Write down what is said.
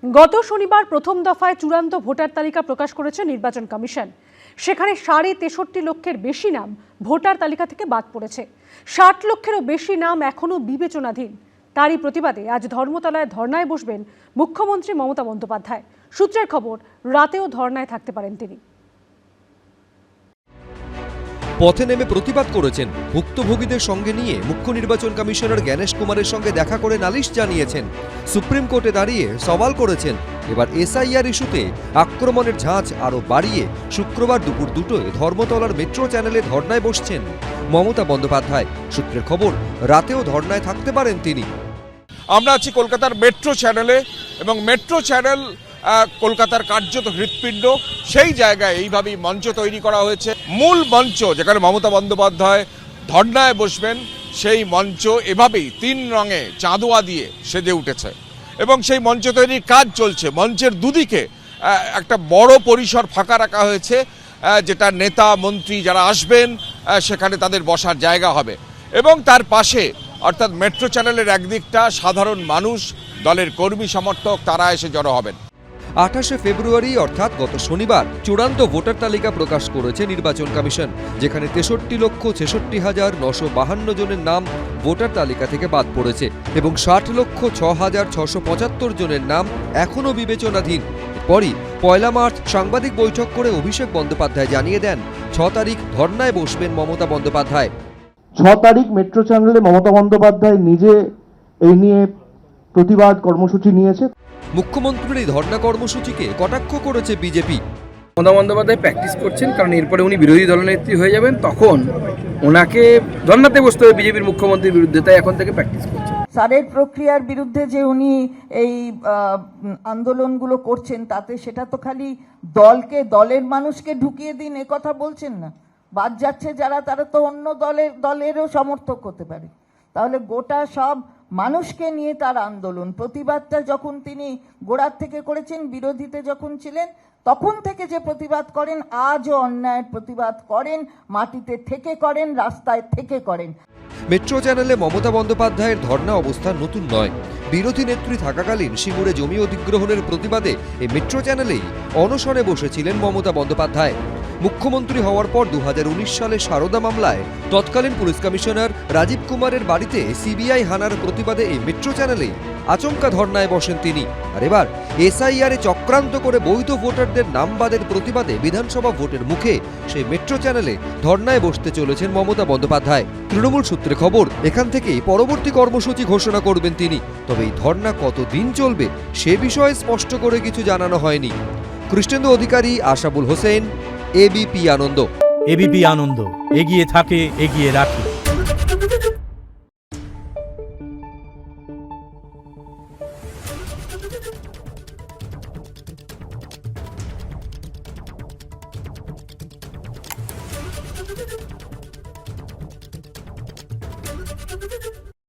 গত শনিবার প্রথম দফায় চূড়ান্ত ভোটার তালিকা প্রকাশ করেছে নির্বাচন কমিশন। সেখানে 63.5 লক্ষের বেশি নাম ভোটার তালিকা থেকে বাদ পড়েছে। 60 লক্ষেরও বেশি নাম এখনো বিবেচনাধীন। তারই প্রতিবাদে আজ ধর্মতলায় ধর্নায় বসবেন মুখ্যমন্ত্রী মমতা বন্দ্যোপাধ্যায়। সূত্রের খবর, রাতেও ধর্নায় থাকতে পারেন তিনি। পথে নেমে প্রতিবাদ করেছেন। ভুক্তভোগীদের সঙ্গে নিয়ে মুখ্য নির্বাচন কমিশনার জ্ঞানেশ কুমারের সঙ্গে দেখা করে নালিশ জানিয়েছেন। সুপ্রিম কোর্টে দাঁড়িয়ে সওয়াল করেছেন। এবার এসআইআর ইস্যুতে আক্রমণের ঝাঁজ আরও বাড়িয়ে শুক্রবার দুপুর 2টোয় ধর্মতলার মেট্রো চ্যানেলে ধর্নায় বসছেন মমতা বন্দ্যোপাধ্যায়। সূত্রের খবর, রাতেও ধর্নায় থাকতে পারেন তিনি। আমরা আছি কলকাতার মেট্রো চ্যানেলে এবং মেট্রো চ্যানেল কলকাতার কার্যত হৃৎপিণ্ড। সেই জায়গায় এইভাবেই মঞ্চ তৈরি করা হয়েছে। মূল মঞ্চ যেখানে মমতা বন্দ্যোপাধ্যায় ধর্নায় বসবেন, সেই মঞ্চ এভাবেই 3 রঙে চাঁদোয়া দিয়ে সেজে উঠেছে এবং সেই মঞ্চ তৈরির কাজ চলছে। মঞ্চের দুদিকে একটা বড় পরিসর ফাঁকা রাখা হয়েছে, যেটা নেতা মন্ত্রী যারা আসবেন সেখানে তাদের বসার জায়গা হবে। এবং তার পাশে অর্থাৎ মেট্রো চ্যানেলের একদিকটা সাধারণ মানুষ, দলের কর্মী সমর্থক, তারা এসে জড়ো হবেন। 28শে ফেব্রুয়ারি অর্থাৎ গত শনিবার চূড়ান্ত ভোটার তালিকা প্রকাশ করেছে নির্বাচন কমিশন, যেখানে 63,66,952 জনের নাম ভোটার তালিকা থেকে বাদ পড়েছে এবং 60,06,675 জনের নাম এখনও বিবেচনাধীন। এরপরই 1 মার্চ সাংবাদিক বৈঠক করে অভিষেক বন্দ্যোপাধ্যায় জানিয়ে দেন 6 তারিখ ধর্নায় বসবেন মমতা বন্দ্যোপাধ্যায়। 6 তারিখ মেট্রো চ্যানেলে মমতা বন্দ্যোপাধ্যায় নিজে এই নিয়ে প্রতিবাদ কর্মসূচি নিয়েছে। মুখ্যমন্ত্রীর এই ধর্ণা কর্মসূচিকে কটাক্ষ করেছে বিজেপি। মমতা বন্দ্যোপাধ্যায় প্র্যাকটিস করছেন, কারণ এরপরে উনি বিরোধী দলনেত্রী হয়ে যাবেন, তখন ওনাকে ধর্নাতে বসতে হবে বিজেপির মুখ্যমন্ত্রীর বিরুদ্ধে, তাই এখন থেকে প্র্যাকটিস করছেন। সারের প্রক্রিয়ার বিরুদ্ধে যে উনি এই আন্দোলনগুলো করছেন, তাতে সেটা তো খালি দলের মানুষকে ঢুকিয়ে দিন এ কথা বলছেন না। বাদ যাচ্ছে যারা, তারা তো অন্য দলেরও সমর্থক হতে পারে। তাহলে গোটা সব মানুষকে নিয়ে তার আন্দোলন, প্রতিবাদটা যখন তিনি গোড়ার থেকে করেছেন, বিরোধীতে যখন ছিলেন তখন থেকে যে প্রতিবাদ করেন, আজও অন্যায়ের প্রতিবাদ করেন, মাটিতে থেকে করেন, রাস্তায় থেকে করেন। মেট্রো চ্যানেলে মমতা বন্দ্যোপাধ্যায়ের ধর্ণা অবস্থান নতুন নয়। বিরোধী নেত্রী থাকাকালীন সিঙ্গুরে জমি অধিগ্রহণের প্রতিবাদে এই মেট্রো চ্যানেলেই অনশনে বসেছিলেন মমতা বন্দ্যোপাধ্যায়। মুখ্যমন্ত্রী হওয়ার পর 2019 সালে সারদা মামলায় তৎকালীন পুলিশ কমিশনার রাজীব কুমারের বাড়িতে সিবিআই হানার প্রতিবাদে এই মেট্রো চ্যানেলেই আচমকা ধর্নায় বসেন তিনি। আর এবার এসআইআরে চক্রান্ত করে বৈধ ভোটারদের নাম বাদের প্রতিবাদে বিধানসভা ভোটের মুখে সেই মেট্রো চ্যানেলে ধর্নায় বসতে চলেছেন মমতা বন্দ্যোপাধ্যায়। তৃণমূল সূত্রে খবর, এখান থেকেই পরবর্তী কর্মসূচি ঘোষণা করবেন তিনি। তবে এই ধর্না কতদিন চলবে সে বিষয়ে স্পষ্ট করে কিছু জানানো হয়নি। কৃষ্ণেন্দু অধিকারী, আশাবুল হোসেন, এবিপি আনন্দ। এবিপি আনন্দ, এগিয়ে থাকে, এগিয়ে রাখে। Thank you.